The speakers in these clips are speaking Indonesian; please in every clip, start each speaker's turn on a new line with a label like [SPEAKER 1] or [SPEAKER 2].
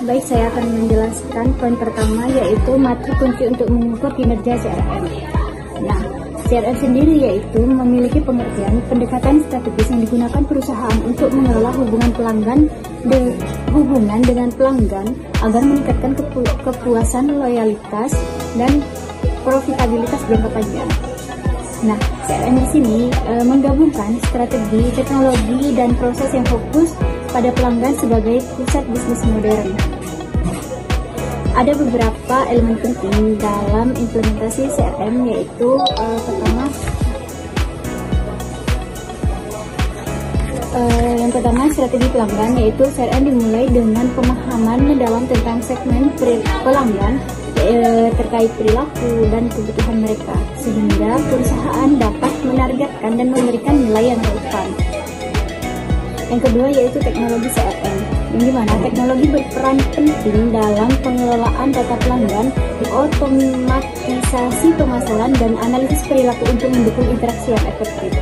[SPEAKER 1] Baik, saya akan menjelaskan poin pertama, yaitu matrik kunci untuk mengukur kinerja CRM. Nah, CRM sendiri yaitu memiliki pengertian pendekatan strategis yang digunakan perusahaan untuk mengelola hubungan dengan pelanggan agar meningkatkan kepuasan, loyalitas, dan profitabilitas jangka panjang. Nah, CRM di sini menggabungkan strategi, teknologi, dan proses yang fokus pada pelanggan sebagai pusat bisnis modern. Ada beberapa elemen penting dalam implementasi CRM, yaitu yang pertama strategi pelanggan, yaitu CRM dimulai dengan pemahaman mendalam tentang segmen pelanggan terkait perilaku dan kebutuhan mereka, sehingga perusahaan dapat menargetkan dan memberikan nilai yang relevan. Yang kedua yaitu teknologi CRM, yang dimana teknologi berperan penting dalam pengelolaan data pelanggan, otomatisasi pemasaran, dan analisis perilaku untuk mendukung interaksi yang efektif.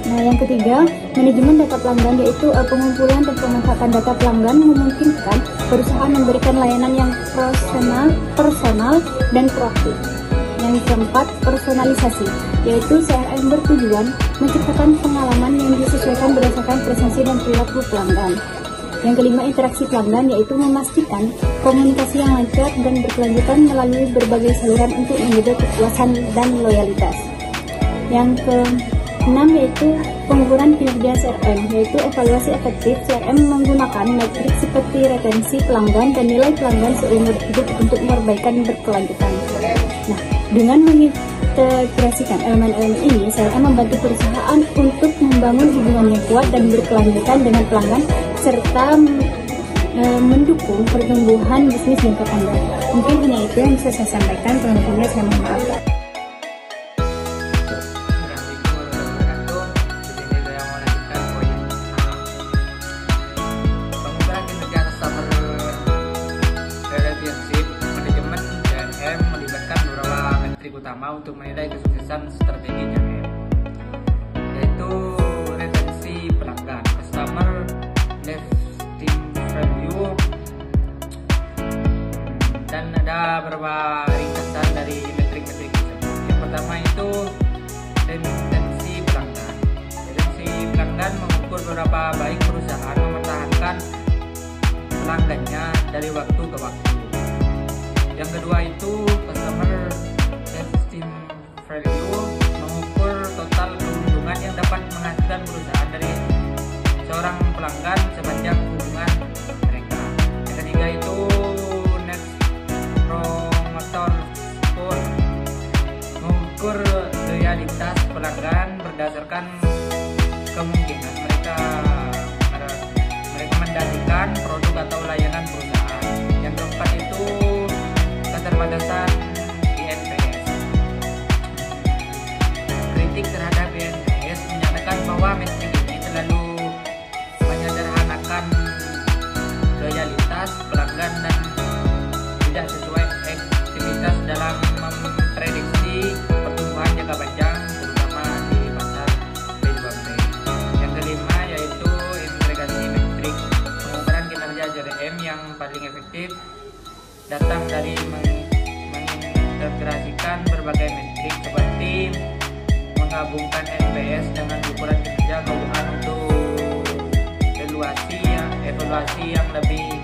[SPEAKER 1] Nah, yang ketiga, manajemen data pelanggan, yaitu pengumpulan dan pemanfaatan data pelanggan memungkinkan perusahaan memberikan layanan yang personal dan proaktif. Yang keempat, personalisasi, yaitu CRM bertujuan menciptakan pengalaman yang disesuaikan berdasarkan prestasi dan perilaku pelanggan. Yang kelima, interaksi pelanggan, yaitu memastikan komunikasi yang lancar dan berkelanjutan melalui berbagai saluran untuk menjaga kepuasan dan loyalitas. Yang keenam yaitu pengukuran kinerja CRM, yaitu evaluasi efektif. CRM menggunakan metrik seperti retensi pelanggan dan nilai pelanggan seumur hidup untuk perbaikan berkelanjutan. Nah, dengan mengintegrasikan elemen-elemen ini, CRM membantu perusahaan untuk membangun hubungan yang kuat dan berkelanjutan dengan pelanggan, serta mendukung pertumbuhan bisnis jangka panjang. Mungkin hanya itu yang bisa saya sampaikan, kurang lebihnya saya mohon maaf.
[SPEAKER 2] Utama untuk menilai kesuksesan strategi CRM, yaitu retensi pelanggan, customer lifetime value, dan ada beberapa ringkasan dari metrik-metrik tersebut. Yang pertama itu retensi pelanggan. Retensi pelanggan mengukur beberapa baik perusahaan mempertahankan pelanggannya dari waktu ke waktu. Yang kedua itu customer value, mengukur total keuntungan yang dapat menghasilkan perusahaan dari seorang pelanggan sepanjang hubungan mereka. Yang ketiga itu Net Promoter Score, mengukur loyalitas pelanggan berdasarkan kemungkinan mereka merekomendasikan produk atau layanan perusahaan. Yang keempat itu keterbatasan terhadap BNPS, menyatakan bahwa metrik ini terlalu menyederhanakan loyalitas pelanggan dan tidak sesuai aktivitas dalam memprediksi pertumbuhan jangka panjang, terutama di pasar B2B. Yang kelima yaitu integrasi metrik, pengukuran kinerja CRM yang paling efektif datang dari mengintegrasikan berbagai metrik seperti menggabungkan NPS dengan ukuran kinerja keuangan untuk evaluasi yang lebih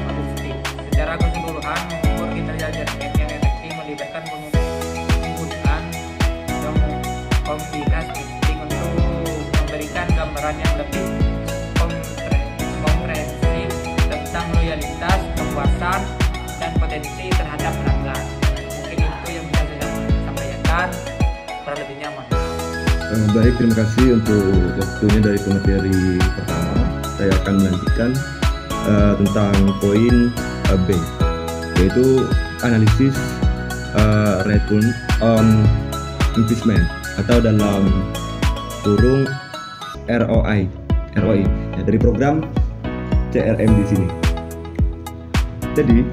[SPEAKER 2] holistik. Secara keseluruhan, mengukur kinerja CRM yang efektif melibatkan penggunaan kombinasi metrik untuk memberikan gambaran yang lebih komprehensif tentang loyalitas, kepuasan, dan potensi terhadap pelanggan. Mungkin itu yang bisa saya sampaikan. Lebihnya
[SPEAKER 3] baik, terima kasih untuk waktunya dari pemateri pertama. Saya akan melanjutkan tentang poin B, yaitu analisis return on investment atau dalam kurung ROI ya, dari program CRM di sini. Jadi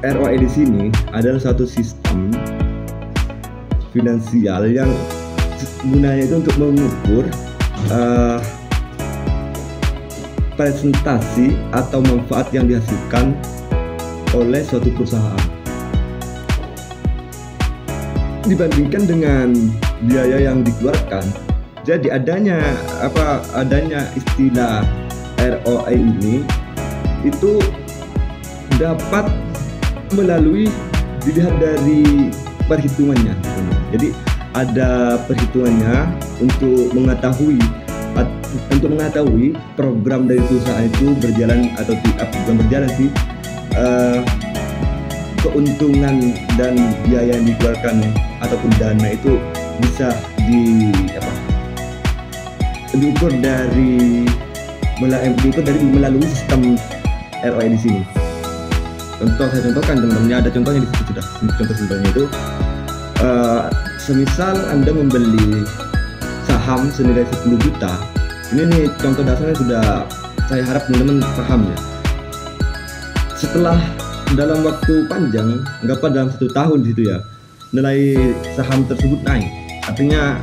[SPEAKER 3] ROI di sini adalah suatu sistem finansial yang gunanya itu untuk mengukur presentasi atau manfaat yang dihasilkan oleh suatu perusahaan dibandingkan dengan biaya yang dikeluarkan. Jadi adanya istilah ROI ini itu dapat melalui dilihat dari perhitungannya. Jadi ada perhitungannya untuk mengetahui program dari perusahaan itu berjalan atau tidak. Bukan berjalan sih, keuntungan dan biaya yang dikeluarkan ataupun dana itu bisa diukur dari melalui sistem ROI di sini. Saya contohkan teman-teman, ada contohnya di situ sudah. Contoh simpelnya itu, semisal Anda membeli saham senilai 10 juta. Ini nih contoh dasarnya, sudah saya harap teman-teman paham ya. Setelah dalam waktu panjang, anggaplah dalam 1 tahun di situ ya, nilai saham tersebut naik. Artinya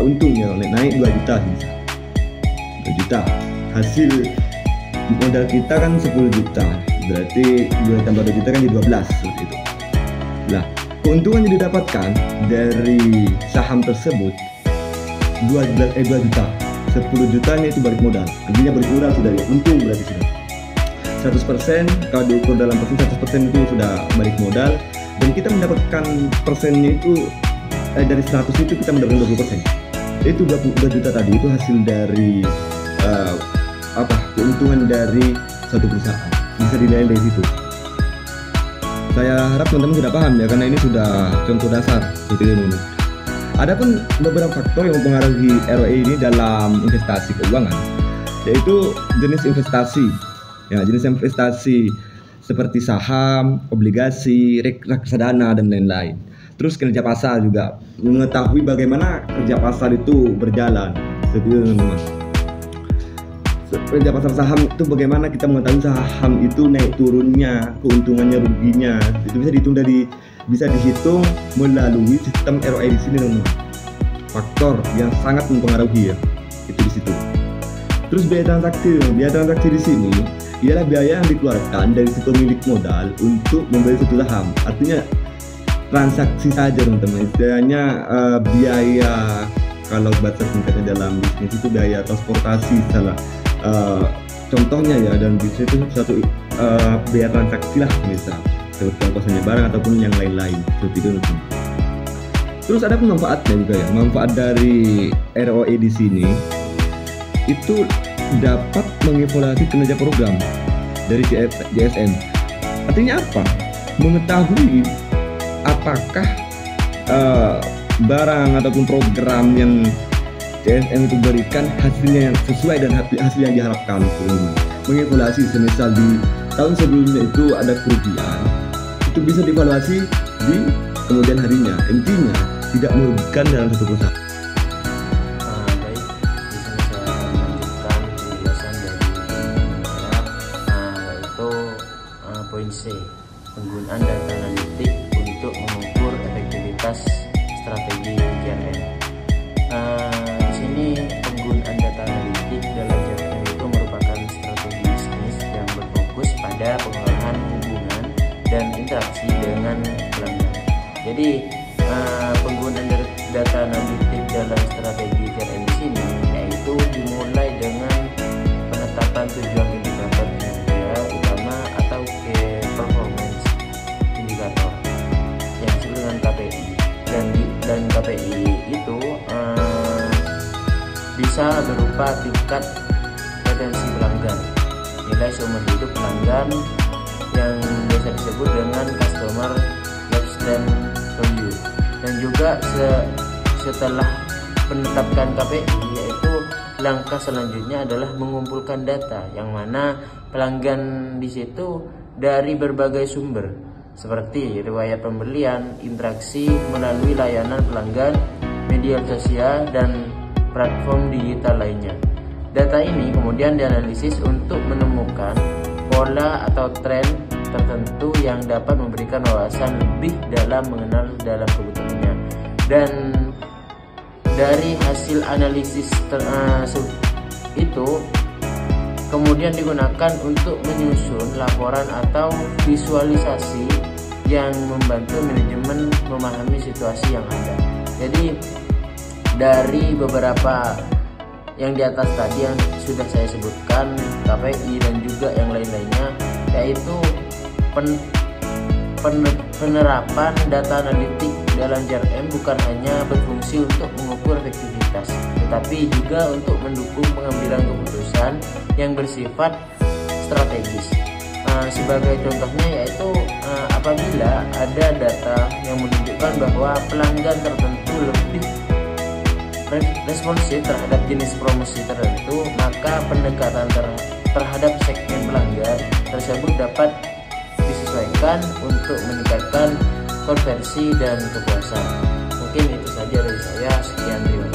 [SPEAKER 3] untungnya naik 2 juta sih. 2 juta. Hasil modal kita kan 10 juta. Berarti 2 tambah 2 juta kan jadi 12 seperti itu. Nah, keuntungan yang didapatkan dari saham tersebut 2 juta. 10 jutanya itu balik modal. Artinya balik modal sudah untung, berarti sudah 100%. Kalau diukur dalam persen, 100% itu sudah balik modal, dan kita mendapatkan persennya itu dari 100 itu kita mendapatkan 20%. Itu 22 juta tadi itu hasil dari keuntungan dari satu perusahaan. Bisa dinilai dari situ. Saya harap teman-teman sudah paham ya, karena ini sudah contoh dasar seperti ini. Adapun beberapa faktor yang mempengaruhi ROI ini dalam investasi keuangan, yaitu jenis investasi. Ya, jenis investasi seperti saham, obligasi, reksadana dan lain-lain. Terus kerja pasar juga, mengetahui bagaimana kerja pasar itu berjalan. Seperti itu teman-teman. Kerja pasar saham itu bagaimana kita mengetahui saham itu naik turunnya, keuntungannya, ruginya. Itu bisa dihitung melalui sistem ROI di sini teman-teman. Faktor yang sangat mempengaruhi ya, itu di situ. Terus biaya transaksi di sini ialah biaya yang dikeluarkan dari si pemilik modal untuk membeli suatu saham. Artinya transaksi saja teman-teman. Istilahnya biaya, kalau bahasa singkatnya dalam bisnis itu biaya transportasi salah. Contohnya ya, dan bisnis itu satu biaya transaksi lah, misal seperti ongkosnya barang ataupun yang lain-lain seperti itu. Terus ada manfaatnya juga ya. Manfaat dari ROI di sini itu dapat mengevaluasi kinerja program dari JSN. Artinya apa? Mengetahui apakah barang ataupun program yang JSN itu berikan hasilnya yang sesuai dan hasil yang diharapkan. Mengevaluasi, semisal di tahun sebelumnya itu ada kerugian, itu bisa dievaluasi di kemudian harinya. Intinya tidak merugikan dalam satu perusahaan.
[SPEAKER 4] Baik, di sini saya akan melanjutkan penjelasan dari yaitu poin C, penggunaan data analitik untuk mengukur efektivitas strategi JRN. Di sini penggunaan data analitik dalam JRN itu merupakan strategi bisnis yang berfokus pada pengolahan hubungan dan interaksi dengan pelanggan. Jadi penggunaan data analitik dalam strategi JRN di sini yaitu dimulai dengan penetapan tujuan indikator kinerja utama atau key performance indikator yang disebut dengan KPI, dan KPI itu bisa berupa tingkat retensi pelanggan, nilai seumur hidup pelanggan yang biasa disebut dengan customer lifetime value, dan juga setelah menetapkan KPI, yaitu langkah selanjutnya adalah mengumpulkan data yang mana pelanggan di situ dari berbagai sumber seperti riwayat pembelian, interaksi melalui layanan pelanggan, media sosial, dan platform digital lainnya. Data ini kemudian dianalisis untuk menemukan pola atau tren tertentu yang dapat memberikan wawasan lebih dalam mengenal dalam kebutuhannya. Dan dari hasil analisis itu kemudian digunakan untuk menyusun laporan atau visualisasi yang membantu manajemen memahami situasi yang ada. Jadi dari beberapa yang di atas tadi yang sudah saya sebutkan, KPI dan juga yang lain-lainnya, yaitu penerapan data analitik dalam JRM bukan hanya berfungsi untuk mengukur efektivitas, tetapi juga untuk mendukung pengambilan keputusan yang bersifat strategis. Sebagai contohnya yaitu apabila ada data yang menunjukkan bahwa pelanggan tertentu lebih responsif terhadap jenis promosi tertentu, maka pendekatan terhadap segmen pelanggan tersebut dapat disesuaikan untuk meningkatkan konversi dan kepuasan. Mungkin itu saja dari saya. Sekian, terima kasih.